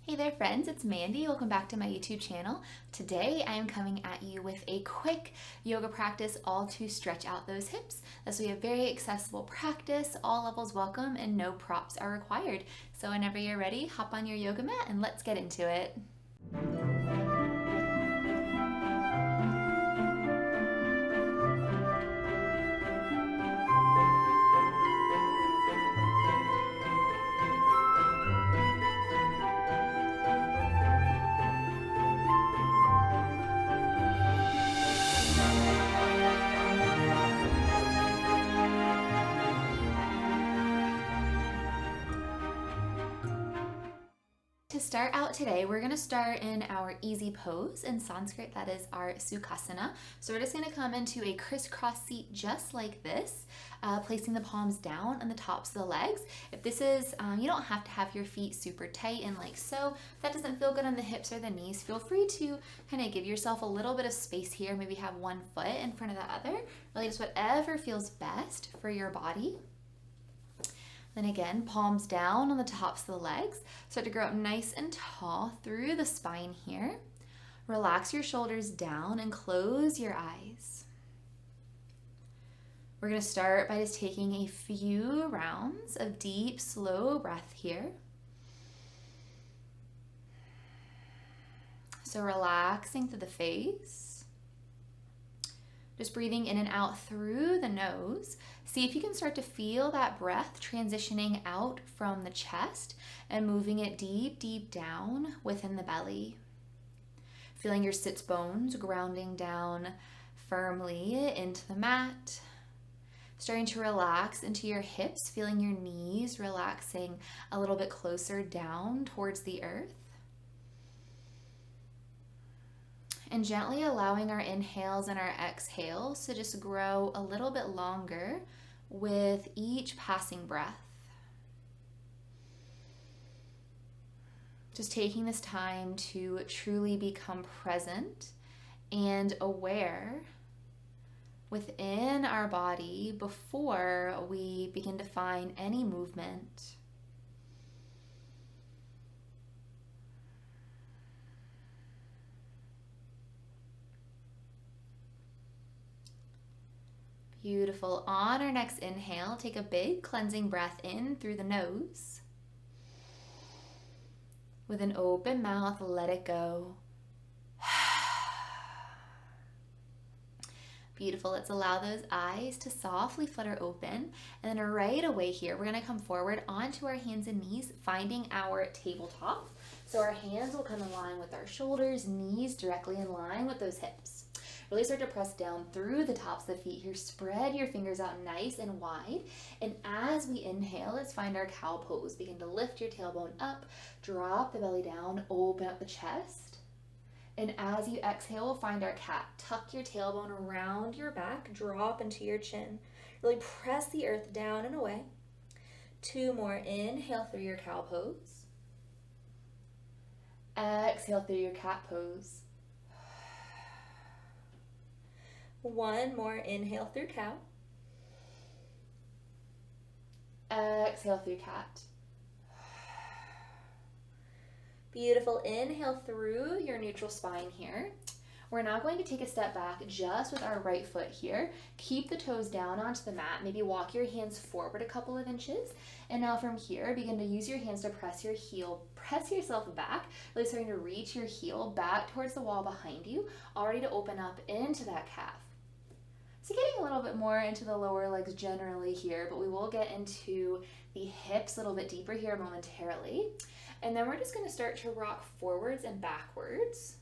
Hey there friends, it's Mandy. Welcome back to my YouTube channel. Today I am coming at you with a quick yoga practice all to stretch out those hips. This will be a very accessible practice, all levels welcome, and no props are required. So whenever you're ready, hop on your yoga mat and let's get into it. To start out today, we're going to start in our easy pose. In Sanskrit, that is our Sukhasana. So we're just going to come into a crisscross seat just like this, placing the palms down on the tops of the legs. If this is, you don't have to have your feet super tight and like so. If that doesn't feel good on the hips or the knees, feel free to kind of give yourself a little bit of space here. Maybe have one foot in front of the other. Really just whatever feels best for your body. Then again, palms down on the tops of the legs. Start to grow up nice and tall through the spine here. Relax your shoulders down and close your eyes. We're going to start by just taking a few rounds of deep, slow breath here. So relaxing through the face. Just breathing in and out through the nose. See if you can start to feel that breath transitioning out from the chest and moving it deep, deep down within the belly. Feeling your sits bones grounding down firmly into the mat. Starting to relax into your hips, feeling your knees relaxing a little bit closer down towards the earth. And gently allowing our inhales and our exhales to just grow a little bit longer with each passing breath. Just taking this time to truly become present and aware within our body before we begin to find any movement. Beautiful. On our next inhale, take a big cleansing breath in through the nose. With an open mouth, let it go. Beautiful. Let's allow those eyes to softly flutter open. And then right away here, we're going to come forward onto our hands and knees, finding our tabletop. So our hands will come in line with our shoulders, knees directly in line with those hips. Really start to press down through the tops of the feet here. Spread your fingers out nice and wide. And as we inhale, let's find our cow pose. Begin to lift your tailbone up, drop the belly down, open up the chest. And as you exhale, find our cat. Tuck your tailbone around your back, drop into your chin. Really press the earth down and away. 2 more. Inhale through your cow pose. Exhale through your cat pose. 1 more. Inhale through cow. Exhale through cat. Beautiful. Inhale through your neutral spine here. We're now going to take a step back just with our right foot here. Keep the toes down onto the mat. Maybe walk your hands forward a couple of inches. And now from here, begin to use your hands to press your heel. Press yourself back. Really starting to reach your heel back towards the wall behind you. All ready to open up into that calf. So getting a little bit more into the lower legs generally here, but we will get into the hips a little bit deeper here momentarily. And then we're just going to start to rock forwards and backwards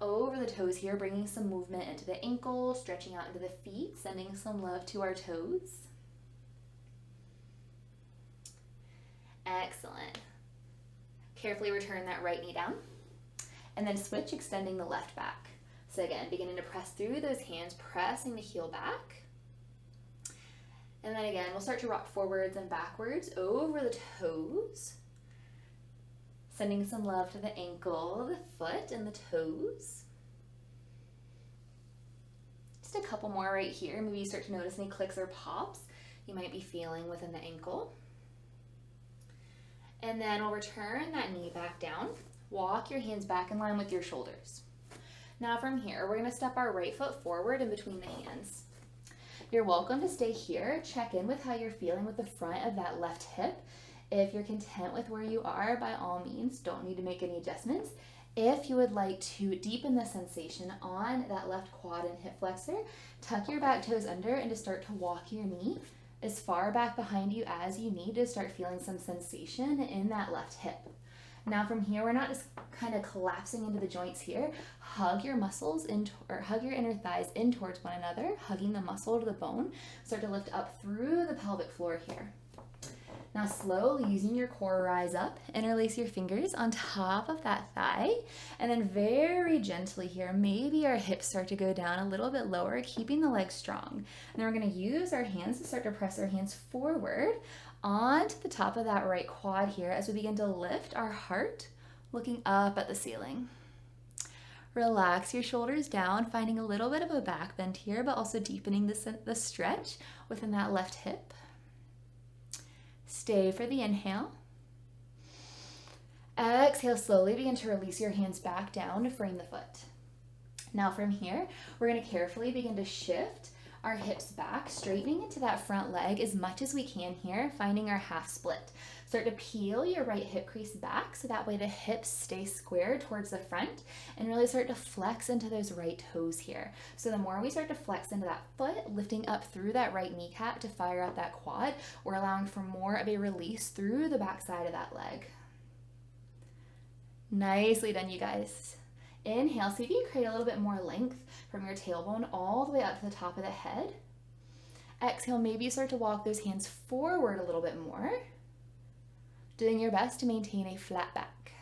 over the toes here, bringing some movement into the ankles, stretching out into the feet, sending some love to our toes. Excellent. Carefully return that right knee down. And then switch, extending the left back. So again, beginning to press through those hands, pressing the heel back. And then again, we'll start to rock forwards and backwards over the toes. Sending some love to the ankle, the foot, and the toes. Just a couple more right here. Maybe you start to notice any clicks or pops you might be feeling within the ankle. And then we'll return that knee back down. Walk your hands back in line with your shoulders. Now from here, we're gonna step our right foot forward in between the hands. You're welcome to stay here. Check in with how you're feeling with the front of that left hip. If you're content with where you are, by all means, don't need to make any adjustments. If you would like to deepen the sensation on that left quad and hip flexor, tuck your back toes under and just start to walk your knee as far back behind you as you need to start feeling some sensation in that left hip. Now from here, we're not just kind of collapsing into the joints here. Hug your muscles in, or hug your inner thighs in towards one another, hugging the muscle to the bone. Start to lift up through the pelvic floor here. Now slowly, using your core, rise up, interlace your fingers on top of that thigh, and then very gently here, maybe our hips start to go down a little bit lower, keeping the legs strong. And then we're gonna use our hands to start to press our hands forward onto the top of that right quad here as we begin to lift our heart, looking up at the ceiling. Relax your shoulders down, finding a little bit of a back bend here, but also deepening the stretch within that left hip. Stay for the inhale. Exhale, slowly begin to release your hands back down to frame the foot. Now from here, we're going to carefully begin to shift our hips back, straightening into that front leg as much as we can here, finding our half split. Start to peel your right hip crease back so that way the hips stay square towards the front, and really start to flex into those right toes here. So the more we start to flex into that foot, lifting up through that right kneecap to fire out that quad, we're allowing for more of a release through the back side of that leg. Nicely done, you guys. Inhale, see if you can create a little bit more length from your tailbone all the way up to the top of the head. Exhale, maybe you start to walk those hands forward a little bit more, doing your best to maintain a flat back.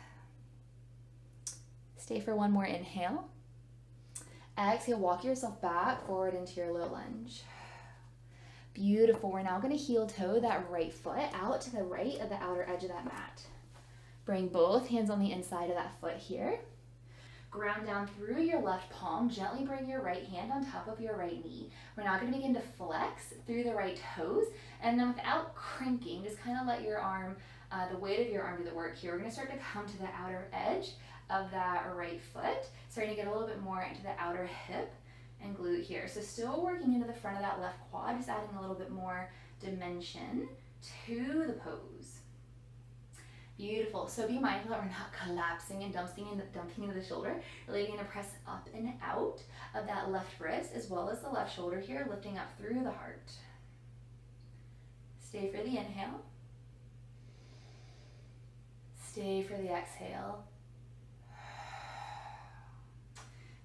Stay for one more inhale. Exhale, walk yourself back forward into your low lunge. Beautiful. We're now going to heel toe that right foot out to the right of the outer edge of that mat. Bring both hands on the inside of that foot here. Ground down through your left palm. Gently bring your right hand on top of your right knee. We're now going to begin to flex through the right toes, and then without cranking, just kind of let your arm, the weight of your arm do the work here. We're going to start to come to the outer edge of that right foot, starting to get a little bit more into the outer hip and glute here. So still working into the front of that left quad, just adding a little bit more dimension to the pose. Beautiful. So be mindful that we're not collapsing and dumping into the shoulder. Really going to press up and out of that left wrist as well as the left shoulder here, lifting up through the heart. Stay for the inhale. Stay for the exhale.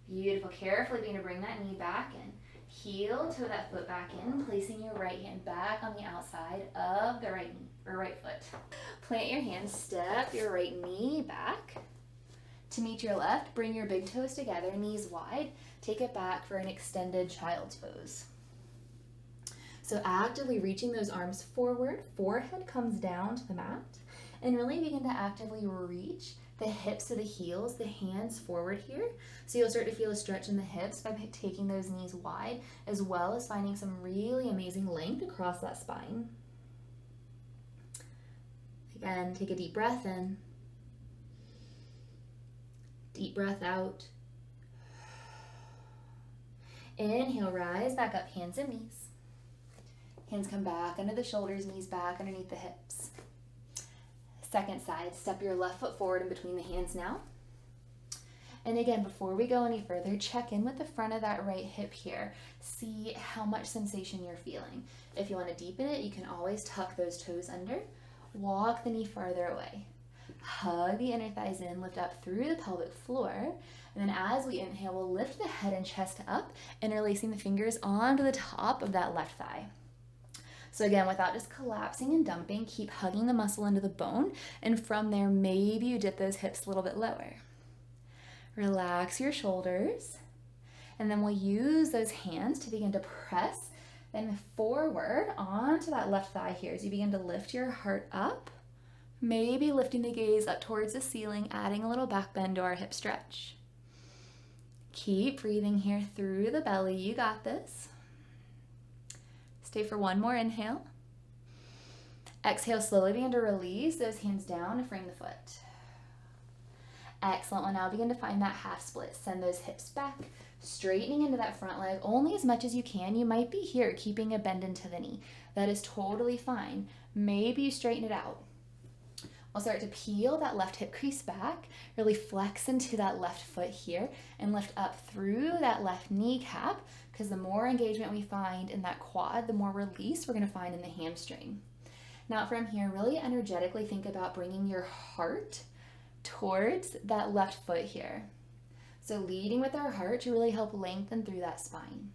Beautiful. Carefully begin to bring that knee back in. Heel toe that foot back in, placing your right hand back on the outside of the right knee or right foot. Plant your hands, step your right knee back to meet your left. Bring your big toes together, knees wide. Take it back for an extended child's pose. So actively reaching those arms forward, forehead comes down to the mat, and really begin to actively reach the hips to the heels, the hands forward here. So you'll start to feel a stretch in the hips by taking those knees wide, as well as finding some really amazing length across that spine. Again, take a deep breath in. Deep breath out. Inhale, rise back up, hands and knees. Hands come back under the shoulders, knees back underneath the hips. Second side, step your left foot forward in between the hands now. And again, before we go any further, check in with the front of that right hip here. See how much sensation you're feeling. If you want to deepen it, you can always tuck those toes under. Walk the knee farther away. Hug the inner thighs in, lift up through the pelvic floor. And then as we inhale, we'll lift the head and chest up, interlacing the fingers onto the top of that left thigh. So again, without just collapsing and dumping, keep hugging the muscle into the bone, and from there, maybe you dip those hips a little bit lower. Relax your shoulders, and then we'll use those hands to begin to press them forward onto that left thigh here as you begin to lift your heart up, maybe lifting the gaze up towards the ceiling, adding a little back bend to our hip stretch. Keep breathing here through the belly. You got this. Stay for one more inhale. Exhale, slowly begin to release those hands down to frame the foot. Excellent. We'll now begin to find that half split. Send those hips back, straightening into that front leg only as much as you can. You might be here keeping a bend into the knee. That is totally fine. Maybe you straighten it out. We'll start to peel that left hip crease back, really flex into that left foot here and lift up through that left kneecap, because the more engagement we find in that quad, the more release we're going to find in the hamstring. Now from here, really energetically think about bringing your heart towards that left foot here. So leading with our heart to really help lengthen through that spine.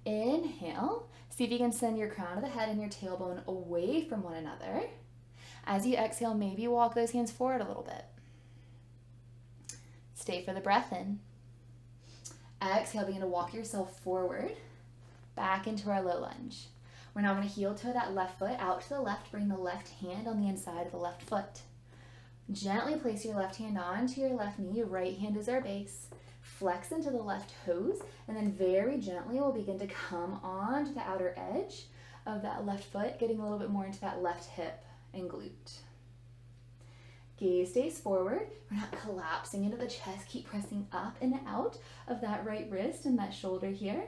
Inhale. See if you can send your crown of the head and your tailbone away from one another. As you exhale, maybe walk those hands forward a little bit. Stay for the breath in. Exhale, begin to walk yourself forward, back into our low lunge. We're now going to heel toe that left foot out to the left. Bring the left hand on the inside of the left foot. Gently place your left hand onto your left knee. Your right hand is our base. Flex into the left toes, and then very gently we'll begin to come onto the outer edge of that left foot, getting a little bit more into that left hip and glute. Gaze stays forward. We're not collapsing into the chest. Keep pressing up and out of that right wrist and that shoulder here.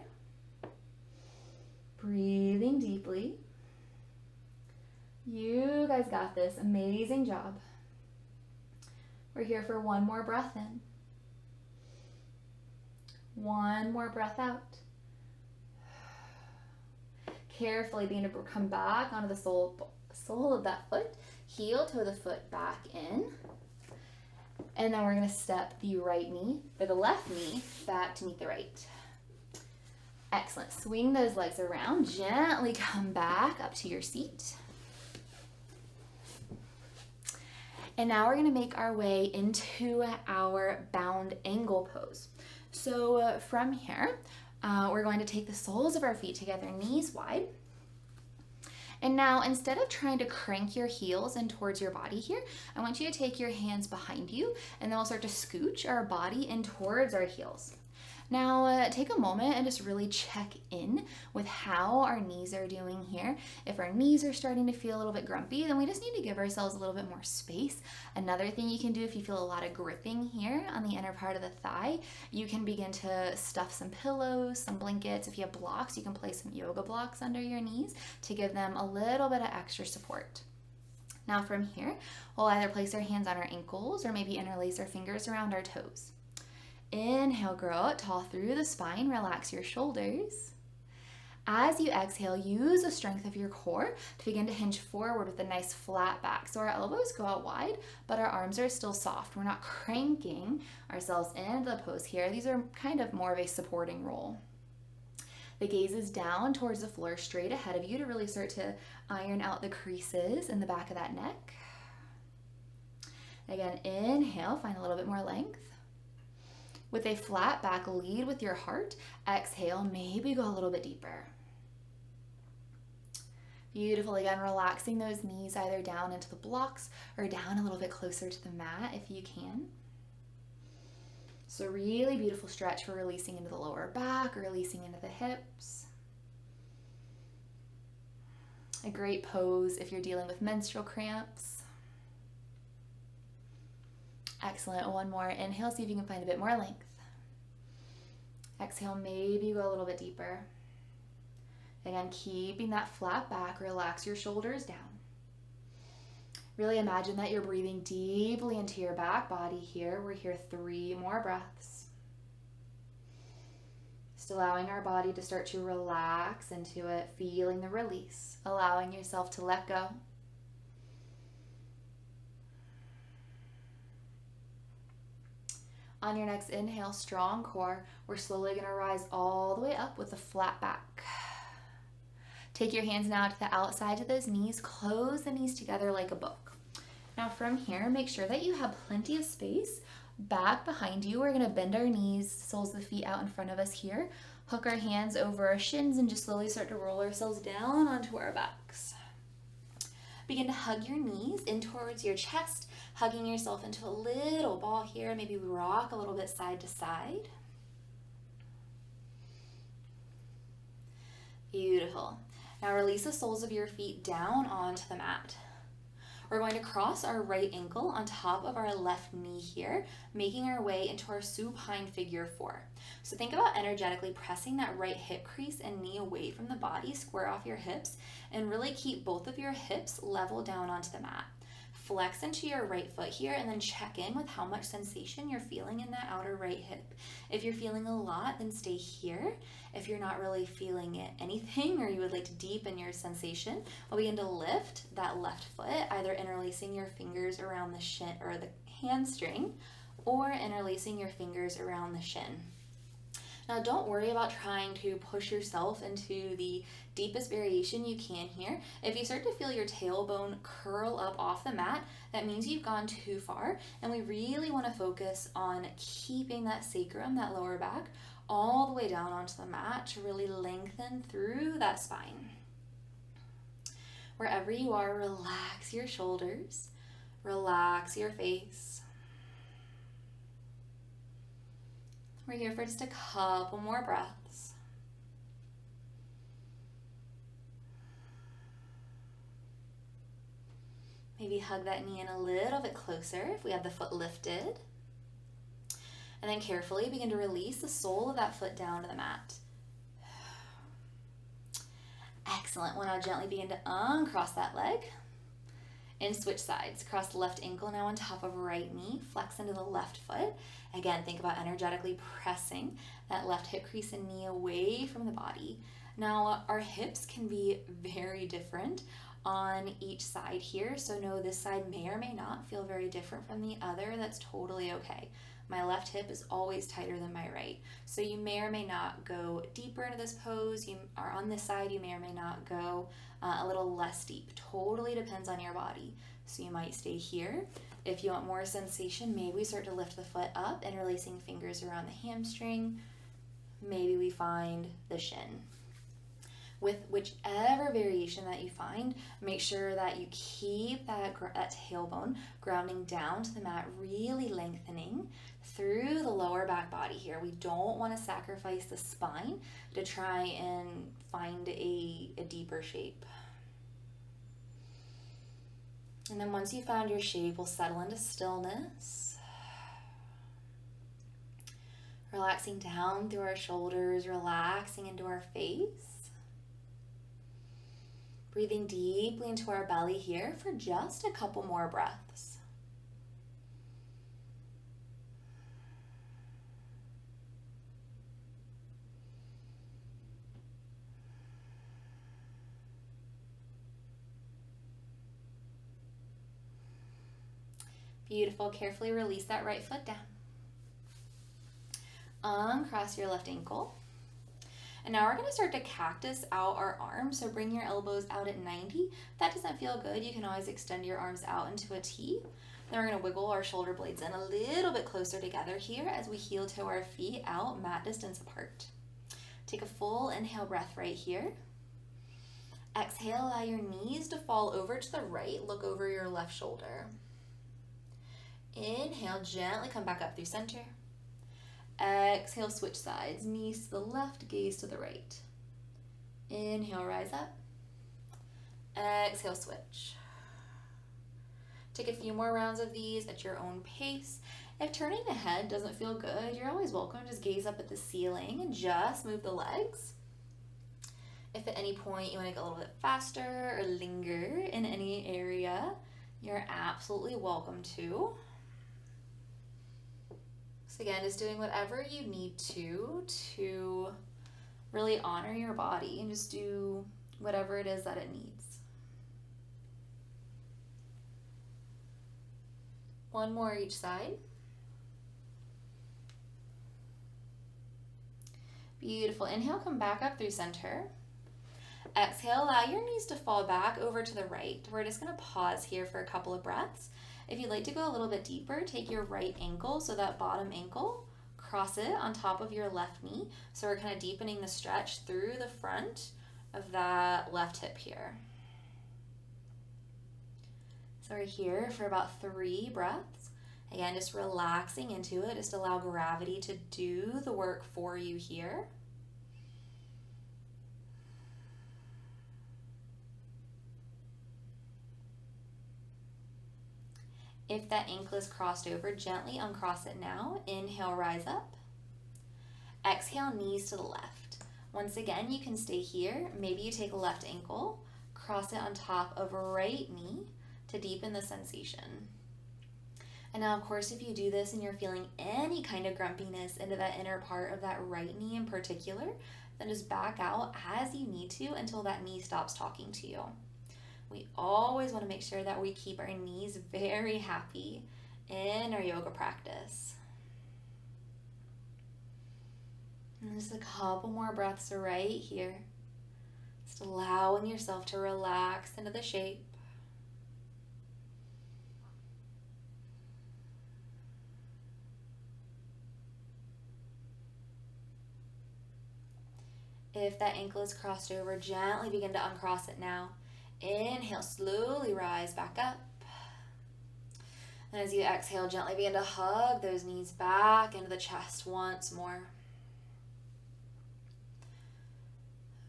Breathing deeply. You guys got this. Amazing job. We're here for one more breath in. One more breath out. Carefully begin to come back onto the sole of that foot. Heel toe the foot back in. And then we're going to step the right knee, or the left knee, back to meet the right. Excellent. Swing those legs around. Gently come back up to your seat. And now we're going to make our way into our bound angle pose. So from here, we're going to take the soles of our feet together, knees wide. And now instead of trying to crank your heels in towards your body here, I want you to take your hands behind you, and then we'll start to scooch our body in towards our heels. Now take a moment and just really check in with how our knees are doing here. If our knees are starting to feel a little bit grumpy, then we just need to give ourselves a little bit more space. Another thing you can do if you feel a lot of gripping here on the inner part of the thigh, you can begin to stuff some pillows, some blankets. If you have blocks, you can place some yoga blocks under your knees to give them a little bit of extra support. Now from here, we'll either place our hands on our ankles or maybe interlace our fingers around our toes. Inhale, grow out tall through the spine. Relax your shoulders. As you exhale, use the strength of your core to begin to hinge forward with a nice flat back. So our elbows go out wide, but our arms are still soft. We're not cranking ourselves into the pose here. These are kind of more of a supporting role. The gaze is down towards the floor, straight ahead of you to really start to iron out the creases in the back of that neck. Again, inhale, find a little bit more length. With a flat back, lead with your heart. Exhale, maybe go a little bit deeper. Beautiful. Again, relaxing those knees either down into the blocks or down a little bit closer to the mat if you can. So really beautiful stretch for releasing into the lower back, releasing into the hips. A great pose if you're dealing with menstrual cramps. Excellent. One more. Inhale, see if you can find a bit more length. Exhale, maybe go a little bit deeper. Again, keeping that flat back, relax your shoulders down. Really imagine that you're breathing deeply into your back body here. We're here 3 more breaths. Just allowing our body to start to relax into it, feeling the release, allowing yourself to let go. On your next inhale, strong core, we're slowly going to rise all the way up with a flat back. Take your hands now to the outside of those knees. Close the knees together like a book. Now from here, make sure that you have plenty of space back behind you. We're going to bend our knees, soles of the feet out in front of us here. Hook our hands over our shins and just slowly start to roll ourselves down onto our backs. Begin to hug your knees in towards your chest, hugging yourself into a little ball here. Maybe we rock a little bit side to side. Beautiful. Now release the soles of your feet down onto the mat. We're going to cross our right ankle on top of our left knee here, making our way into our supine figure 4. So think about energetically pressing that right hip crease and knee away from the body, square off your hips, and really keep both of your hips level down onto the mat. Flex into your right foot here and then check in with how much sensation you're feeling in that outer right hip. If you're feeling a lot, then stay here. If you're not really feeling anything or you would like to deepen your sensation, we'll begin to lift that left foot, either interlacing your fingers around the shin or the hamstring or interlacing your fingers around the shin. Now don't worry about trying to push yourself into the deepest variation you can here. If you start to feel your tailbone curl up off the mat, that means you've gone too far, and we really want to focus on keeping that sacrum, that lower back, all the way down onto the mat to really lengthen through that spine. Wherever you are, relax your shoulders, relax your face. We're here for just a couple more breaths. Maybe hug that knee in a little bit closer if we have the foot lifted. And then carefully begin to release the sole of that foot down to the mat. Excellent. We'll now gently begin to uncross that leg and switch sides. Cross the left ankle now on top of right knee. Flex into the left foot. Again, think about energetically pressing that left hip crease and knee away from the body. Now, our hips can be very different on each side here. So know this side may or may not feel very different from the other. That's totally okay. My left hip is always tighter than my right. So you may or may not go deeper into this pose. You are on this side, you may or may not go a little less deep. Totally depends on your body. So you might stay here. If you want more sensation, maybe we start to lift the foot up, interlacing fingers around the hamstring. Maybe we find the shin. With whichever variation that you find, make sure that you keep that tailbone grounding down to the mat, really lengthening through the lower back body here. We don't want to sacrifice the spine to try and find a deeper shape. And then once you found your shape, we'll settle into stillness. Relaxing down through our shoulders, relaxing into our face. Breathing deeply into our belly here for just a couple more breaths. Beautiful. Carefully release that right foot down. Uncross your left ankle. And now we're going to start to cactus out our arms. So bring your elbows out at 90. If that doesn't feel good, you can always extend your arms out into a T. Then we're going to wiggle our shoulder blades in a little bit closer together here as we heel toe our feet out mat distance apart. Take a full inhale breath right here. Exhale, allow your knees to fall over to the right. Look over your left shoulder. Inhale, gently come back up through center. Exhale, switch sides. Knees to the left, gaze to the right. Inhale, rise up. Exhale, switch. Take a few more rounds of these at your own pace. If turning the head doesn't feel good, you're always welcome to just gaze up at the ceiling and just move the legs. If at any point you want to go a little bit faster or linger in any area, you're absolutely welcome to. So again, just doing whatever you need to really honor your body and just do whatever it is that it needs. One more each side. Beautiful. Inhale, come back up through center. Exhale, allow your knees to fall back over to the right. We're just going to pause here for a couple of breaths. If you'd like to go a little bit deeper, take your right ankle, so that bottom ankle, cross it on top of your left knee. So we're kind of deepening the stretch through the front of that left hip here. So we're here for about 3 breaths. Again, just relaxing into it. Just allow gravity to do the work for you here. If that ankle is crossed over, gently uncross it now. Inhale, rise up. Exhale, knees to the left. Once again, you can stay here. Maybe you take a left ankle, cross it on top of right knee to deepen the sensation. And now, of course, if you do this and you're feeling any kind of grumpiness into that inner part of that right knee in particular, then just back out as you need to until that knee stops talking to you. We always want to make sure that we keep our knees very happy in our yoga practice. And just a couple more breaths right here. Just allowing yourself to relax into the shape. If that ankle is crossed over, gently begin to uncross it now. Inhale, slowly rise back up. And as you exhale, gently begin to hug those knees back into the chest once more.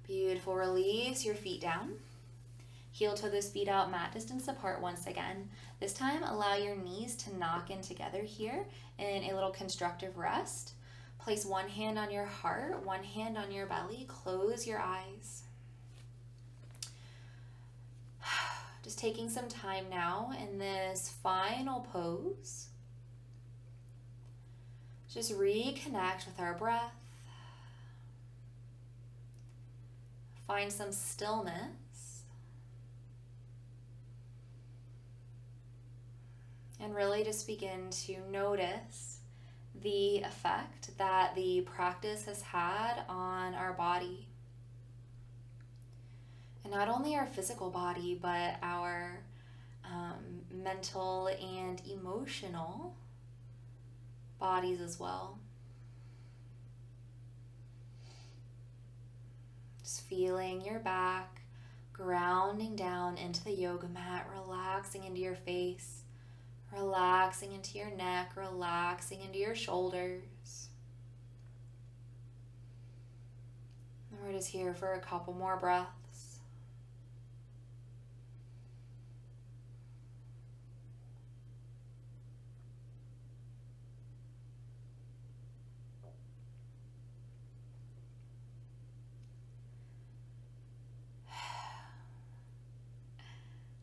Beautiful. Release your feet down. Heel toe those feet out, mat distance apart once again. This time, allow your knees to knock in together here in a little constructive rest. Place one hand on your heart, one hand on your belly. Close your eyes. Just taking some time now in this final pose. Just reconnect with our breath. Find some stillness. And really just begin to notice the effect that the practice has had on our body. And not only our physical body, but our mental and emotional bodies as well. Just feeling your back, grounding down into the yoga mat, relaxing into your face. Relaxing into your neck, relaxing into your shoulders. And we're just here for a couple more breaths.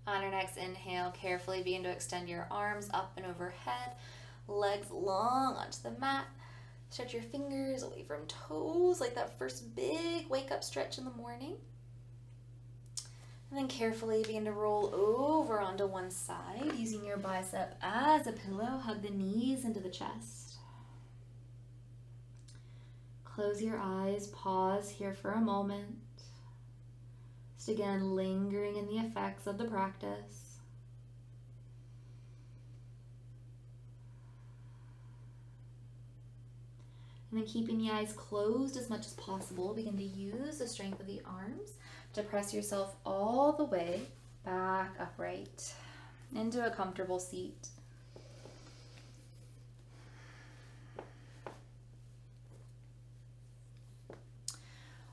On our next inhale, carefully begin to extend your arms up and overhead, legs long onto the mat. Stretch your fingers away from toes, like that first big wake up stretch in the morning. And then carefully begin to roll over onto one side, using your bicep as a pillow. Hug the knees into the chest. Close your eyes, pause here for a moment. Again, lingering in the effects of the practice. And then keeping the eyes closed as much as possible, begin to use the strength of the arms to press yourself all the way back upright into a comfortable seat.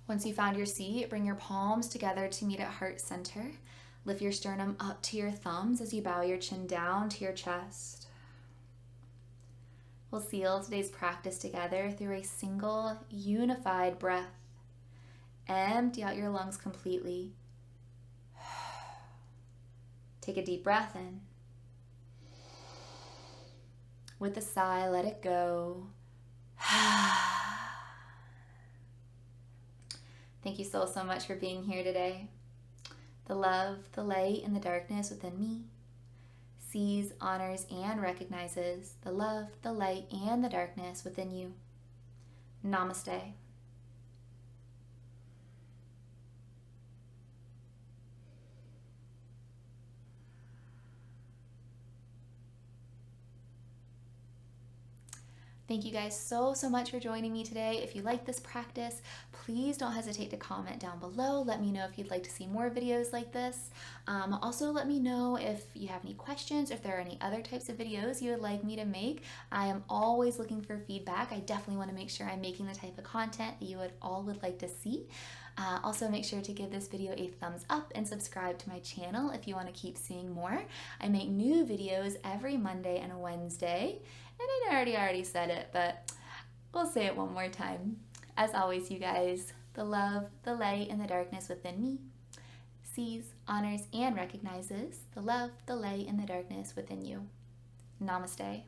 Once you found your seat, bring your palms together to meet at heart center. Lift your sternum up to your thumbs as you bow your chin down to your chest. We'll seal today's practice together through a single unified breath. Empty out your lungs completely. Take a deep breath in. With a sigh, let it go. Thank you so much for being here today. The love, the light, and the darkness within me sees, honors, and recognizes the love, the light, and the darkness within you. Namaste. Thank you guys so much for joining me today. If you like this practice, please don't hesitate to comment down below. Let me know if you'd like to see more videos like this. Also, let me know if you have any questions, if there are any other types of videos you would like me to make. I am always looking for feedback. I definitely want to make sure I'm making the type of content that you all would like to see. Also, make sure to give this video a thumbs up and subscribe to my channel if you want to keep seeing more. I make new videos every Monday and Wednesday, and I already said it, but we'll say it one more time. As always, you guys, the love, the light, and the darkness within me sees, honors, and recognizes the love, the light, and the darkness within you. Namaste.